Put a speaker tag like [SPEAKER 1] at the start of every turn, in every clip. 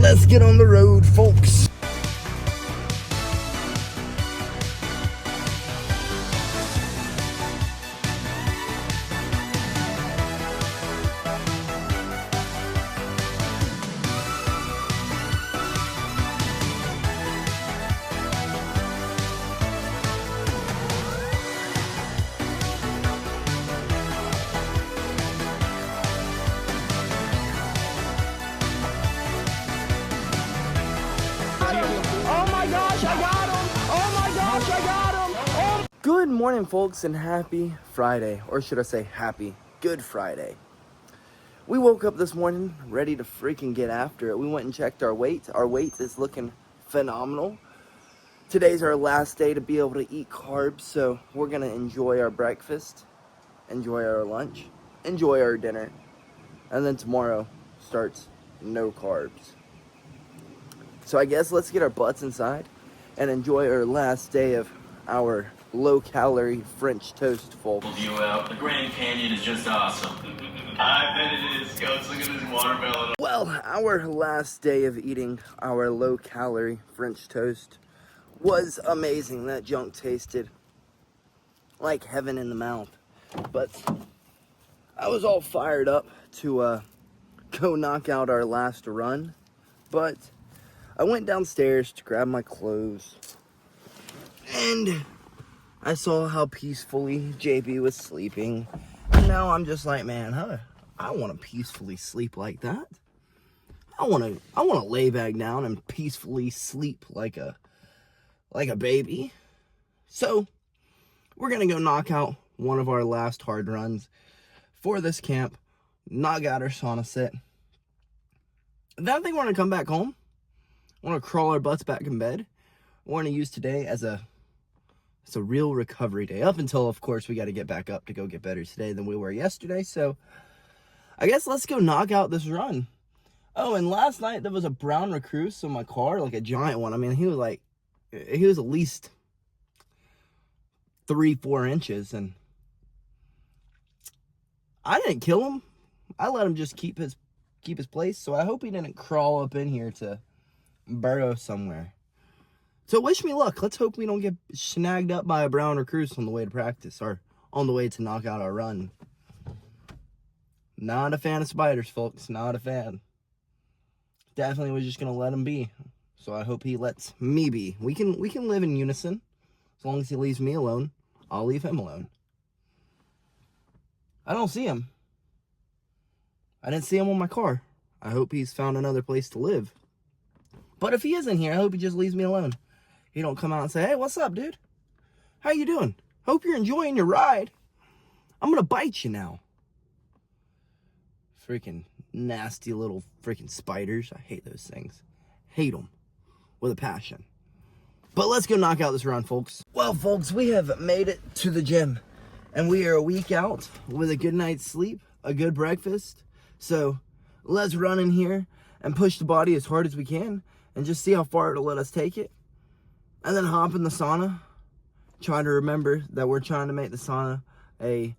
[SPEAKER 1] let's get on the road, folks. Good morning, folks, and happy Friday, or should I say happy Good Friday. We woke up this morning ready to freaking get after it. We went and checked our weight. Our weight is looking phenomenal. Today's our last day to be able to eat carbs, so we're going to enjoy our breakfast, enjoy our lunch, enjoy our dinner, and then tomorrow starts no carbs. So I guess let's get our butts inside and enjoy our last day of our low-calorie French toast, folks.
[SPEAKER 2] View out. The Grand Canyon is just awesome. I bet it is. Goats, look at this watermelon.
[SPEAKER 1] Well, our last day of eating our low-calorie French toast was amazing. That junk tasted like heaven in the mouth. But I was all fired up to go knock out our last run. But I went downstairs to grab my clothes, and I saw how peacefully JB was sleeping. And now I'm just like, man, I want to peacefully sleep like that. I want to lay back down and peacefully sleep like a baby. So we're going to go knock out one of our last hard runs for this camp, knock out our sauna set. Then I think we're going to come back home. I want to crawl our butts back in bed. I want to use today as a real recovery day. Up until, of course, we got to get back up to go get better today than we were yesterday. So I guess let's go knock out this run. Oh, and last night there was a brown recluse in my car, like a giant one. I mean, he was at least 3-4 inches, and I didn't kill him. I let him just keep his place. So I hope he didn't crawl up in here to burrow somewhere. So wish me luck. Let's hope we don't get snagged up by a brown recluse on the way to practice or on the way to knock out our run. Not a fan of spiders, folks. Not a fan. Definitely was just going to let him be. So I hope he lets me be. We can live in unison. As long as he leaves me alone, I'll leave him alone. I don't see him. I didn't see him on my car. I hope he's found another place to live. But if he isn't here, I hope he just leaves me alone. He don't come out and say, hey, what's up, dude? How you doing? Hope you're enjoying your ride. I'm going to bite you now. Freaking nasty little freaking spiders. I hate those things. Hate them with a passion. But let's go knock out this run, folks. Well, folks, we have made it to the gym. And we are a week out with a good night's sleep, a good breakfast. So let's run in here and push the body as hard as we can and just see how far it'll let us take it. And then hop in the sauna. Try to remember that we're trying to make the sauna a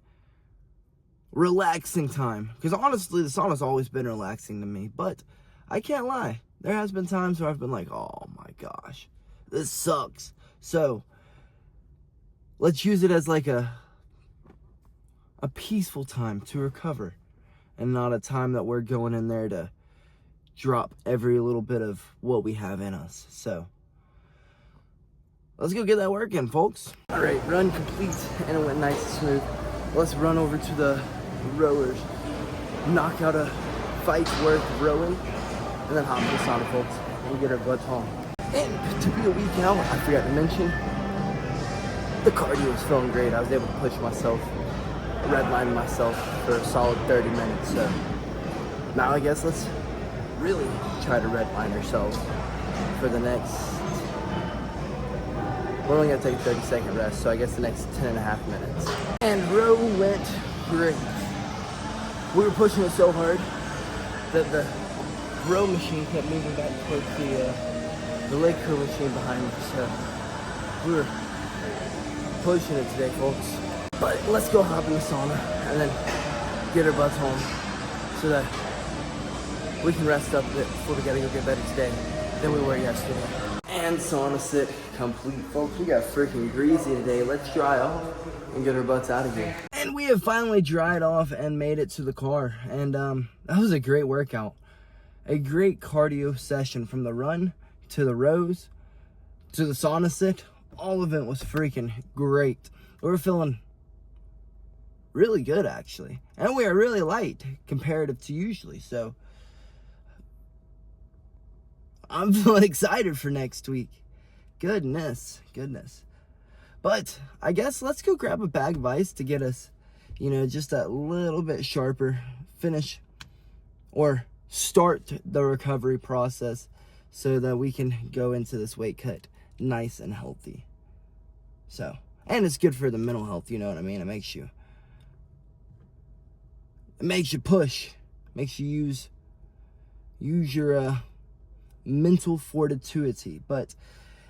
[SPEAKER 1] relaxing time. Because honestly, the sauna's always been relaxing to me. But I can't lie. There has been times where I've been like, oh my gosh, this sucks. So let's use it as like a peaceful time to recover. And not a time that we're going in there to drop every little bit of what we have in us. So let's go get that work in, folks. All right, run complete, and it went nice and smooth. Let's run over to the rowers, knock out a fight's worth of rowing, and then hop in the sauna, folks, and get our butts home. And to be a week out, I forgot to mention, the cardio was feeling great. I was able to push myself, redline myself for a solid 30 minutes. So now I guess let's really try to redline ourselves for the next, we're only going to take a 30-second rest, so I guess the next 10.5 minutes. And row went great. We were pushing it so hard that the row machine kept moving back towards the leg curl machine behind me. So we were pushing it today, folks. But let's go hop in the sauna and then get our butts home so that we can rest up a bit before we gotta go get better today than we were yesterday. And sauna sit complete, folks. We got freaking greasy today. Let's dry off and get our butts out of here. And we have finally dried off and made it to the car. And that was a great workout. A great cardio session from the run to the rows to the sauna sit. All of it was freaking great. We're feeling really good, actually. And we are really light comparative to usually. So I'm feeling excited for next week. Goodness. But I guess let's go grab a bag of ice to get us, you know, just a little bit sharper finish or start the recovery process so that we can go into this weight cut nice and healthy. So, and it's good for the mental health, you know what I mean? It makes you push, makes you use your mental fortitude. But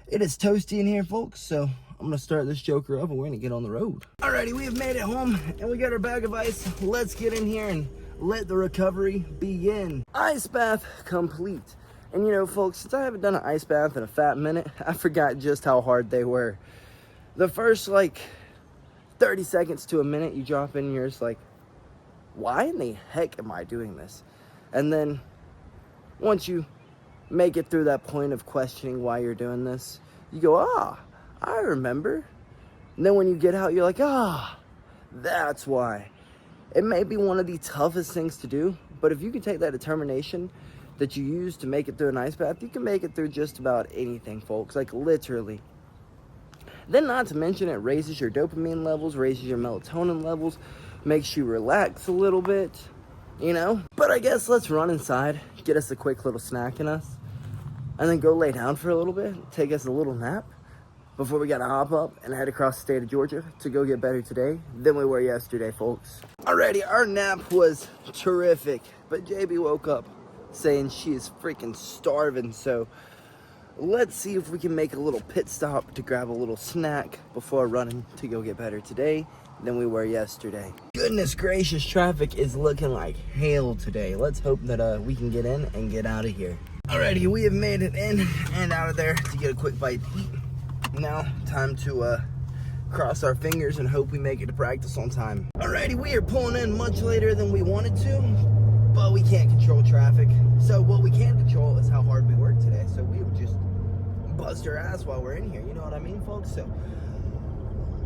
[SPEAKER 1] it is toasty in here, folks, so I'm gonna start this joker up and we're gonna get on the road. Alrighty, we have made it home and we got our bag of ice. Let's get in here and let the recovery begin. Ice bath complete. And you know, folks, since I haven't done an ice bath in a fat minute, I forgot just how hard they were. The first like 30 seconds to a minute you drop in, you're just like, why in the heck am I doing this? And then once you make it through that point of questioning why you're doing this, you go, I remember. And then when you get out, you're like, that's why. It may be one of the toughest things to do, but if you can take that determination that you use to make it through an ice bath, you can make it through just about anything, folks, like literally. Then not to mention, it raises your dopamine levels, raises your melatonin levels, makes you relax a little bit, you know? But I guess let's run inside, get us a quick little snack in us, and then go lay down for a little bit, take us a little nap before we gotta hop up and head across the state of Georgia to go get better today than we were yesterday, folks. Alrighty, our nap was terrific, but JB woke up saying she is freaking starving, so let's see if we can make a little pit stop to grab a little snack before running to go get better today than we were yesterday. Goodness gracious, traffic is looking like hell today. Let's hope that we can get in and get out of here. Alrighty, we have made it in and out of there to get a quick bite to eat. Now, time to cross our fingers and hope we make it to practice on time. Alrighty, we are pulling in much later than we wanted to, but we can't control traffic. So what we can control is how hard we work today. So we would just bust our ass while we're in here. You know what I mean, folks? So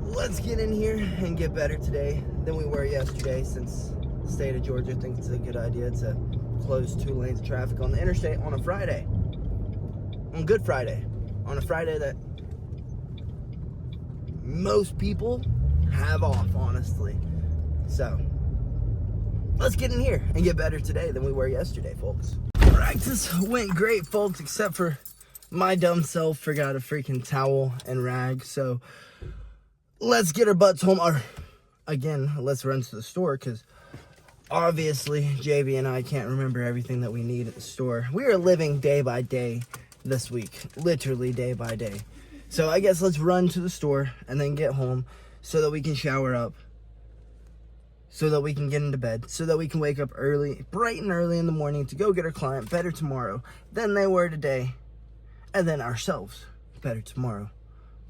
[SPEAKER 1] let's get in here and get better today than we were yesterday, since the state of Georgia thinks it's a good idea to close 2 lanes of traffic on the interstate on a Friday. On Good Friday. On a Friday that most people have off, honestly. So let's get in here and get better today than we were yesterday, folks. Practice went great, folks, except for my dumb self forgot a freaking towel and rag. So let's get our butts home. Or again, let's run to the store, because obviously JB and I can't remember everything that we need at the store. We are living day by day this week, literally day by day. So I guess let's run to the store and then get home so that we can shower up, so that we can get into bed, so that we can wake up early, bright and early in the morning to go get our client better tomorrow than they were today, and then ourselves better tomorrow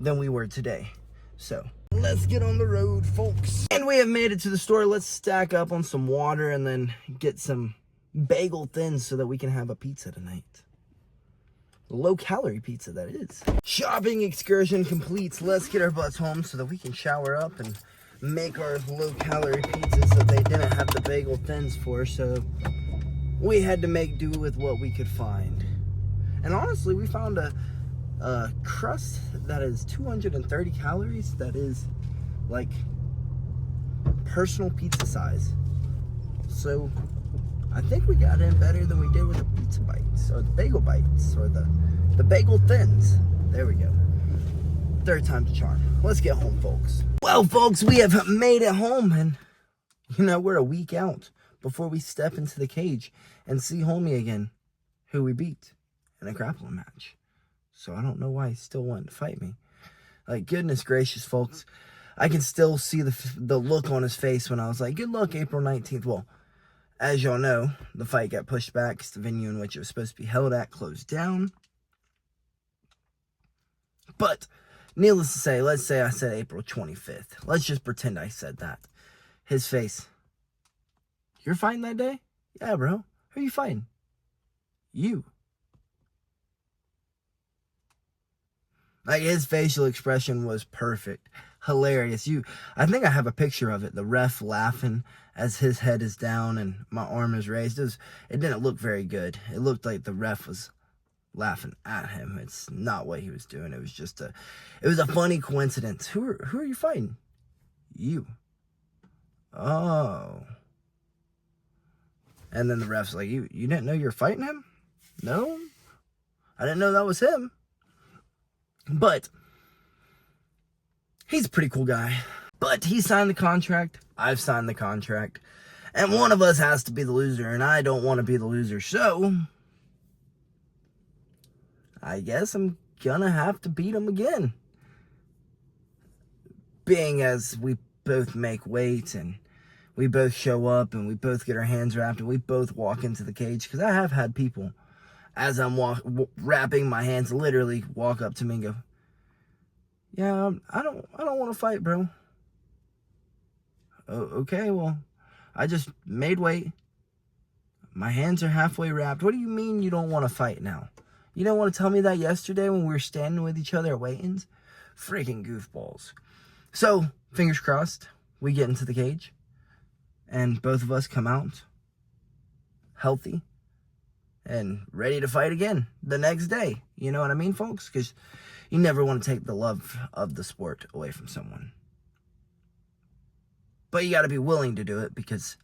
[SPEAKER 1] than we were today. So let's get on the road, folks. And we have made it to the store. Let's stack up on some water and then get some bagel thins so that we can have a pizza tonight. Low-calorie pizza, that is. Shopping excursion complete. Let's get our butts home so that we can shower up and make our low-calorie pizzas that they didn't have the bagel thins for, so we had to make do with what we could find. And honestly, we found a crust that is 230 calories, that is like personal pizza size. So I think we got in better than we did with the pizza bites, or the bagel bites, or the bagel thins. There we go. Third time's a charm. Let's get home, folks. Well, folks, we have made it home, and you know, we're a week out before we step into the cage and see homie again, who we beat in a grappling match. So I don't know why he's still wanting to fight me. Like, goodness gracious, folks. I can still see the look on his face when I was like, good luck, April 19th. Well, As y'all know, the fight got pushed back because the venue in which it was supposed to be held at closed down. But, needless to say, let's say I said April 25th. Let's just pretend I said that. His face. You're fighting that day? Yeah, bro. Who are you fighting? You. Like, his facial expression was perfect. Hilarious. I think I have a picture of it. The ref laughing as his head is down and my arm is raised. It didn't look very good. It looked like the ref was laughing at him. It's not what he was doing. It was just it was a funny coincidence. Who are you fighting? You. Oh. And then the ref's like, you didn't know you were fighting him? No? I didn't know that was him. But he's a pretty cool guy. But he signed the contract. I've signed the contract. And one of us has to be the loser, and I don't want to be the loser. So I guess I'm gonna have to beat him again. Being as we both make weight and we both show up and we both get our hands wrapped and we both walk into the cage. Because I have had people, as I'm wrapping my hands, literally walk up to me and go, yeah, I don't want to fight, bro. Oh, okay, well, I just made weight. My hands are halfway wrapped. What do you mean you don't want to fight now? You didn't want to tell me that yesterday when we were standing with each other at weigh-ins? Freaking goofballs. So, fingers crossed, we get into the cage. And both of us come out healthy and ready to fight again the next day. You know what I mean, folks? Because you never want to take the love of the sport away from someone. But you got to be willing to do it because,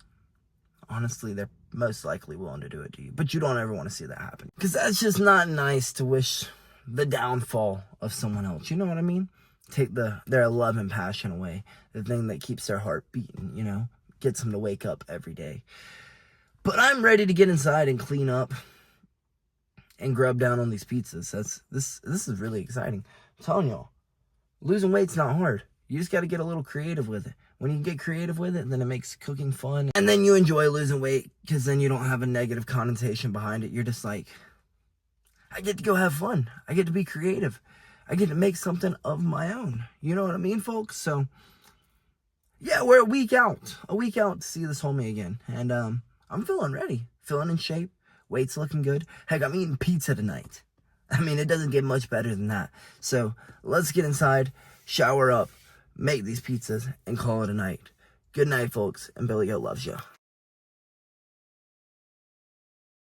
[SPEAKER 1] honestly, they're most likely willing to do it to you. But you don't ever want to see that happen. Because that's just not nice to wish the downfall of someone else. You know what I mean? Take their love and passion away. The thing that keeps their heart beating, you know? Gets them to wake up every day. But I'm ready to get inside and clean up and grub down on these pizzas. This is really exciting. I'm telling y'all, losing weight's not hard. You just got to get a little creative with it. When you get creative with it, then it makes cooking fun. And then you enjoy losing weight because then you don't have a negative connotation behind it. You're just like, I get to go have fun. I get to be creative. I get to make something of my own. You know what I mean, folks? So, yeah, we're a week out to see this homie again. And I'm feeling ready, feeling in shape. Weight's looking good. Heck, I'm eating pizza tonight. I mean, it doesn't get much better than that. So let's get inside, shower up, make these pizzas, and call it a night. Good night, folks, and BillyGoat loves you.